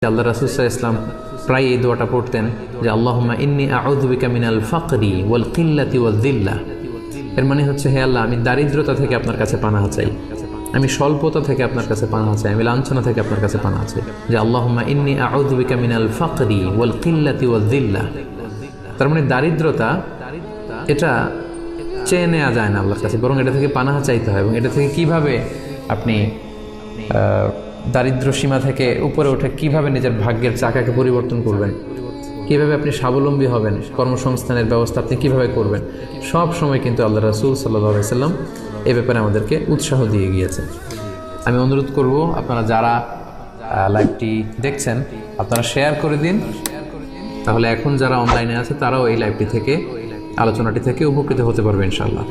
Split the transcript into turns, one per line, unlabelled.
আল্লাহ রাসূল সাল্লাল্লাহু আলাইহি ওয়াসাল্লাম প্রায় এই দোয়াটা পড়তেন যে আল্লাহুম্মা ইন্নী আউযু বিকা মিনাল ফাকরি ওয়াল কিল্লাতি ওয়াল যিল্লা। এর মানে হচ্ছে, হে আল্লাহ, আমি দারিদ্রতা থেকে আপনার কাছে পানাহ চাই, আমি স্বল্পতা থেকে আপনার কাছে পানাহ চাই, আমি লাঞ্ছনা থেকে আপনার কাছে পানাহ চাই। যে আল্লাহুম্মা ইন্নী আউযু বিকা মিনাল ফাকরি ওয়াল কিল্লাতি ওয়াল যিল্লা। তার মানে দারিদ্রতা এটা চেয়ে নেওয়া যায় না আল্লাহর কাছে, বরং এটা থেকে পানাহ চাইতে হয়। এবং এটা থেকে কিভাবে আপনি দারিদ্র সীমা থেকে উপরে উঠে কিভাবে নিজের ভাগ্যের চাকাকে পরিবর্তন করবেন, কিভাবে আপনি স্বাবলম্বী হবেন, কর্মসংস্থানের ব্যবস্থা আপনি কিভাবে করবেন, সব সময় কিন্তু আল্লাহ রাসূল সাল্লাল্লাহু আলাইহি ওয়াসাল্লাম এই ব্যাপারে আমাদেরকে উৎসাহ দিয়ে গিয়েছেন। আমি অনুরোধ করব, আপনারা যারা লাইভটি দেখছেন আপনারা শেয়ার করে দিন, তাহলে এখন যারা অনলাইনে আছে তারাও এই লাইভটি থেকে, আলোচনাটি থেকে উপকৃত হতে পারবে ইনশাআল্লাহ।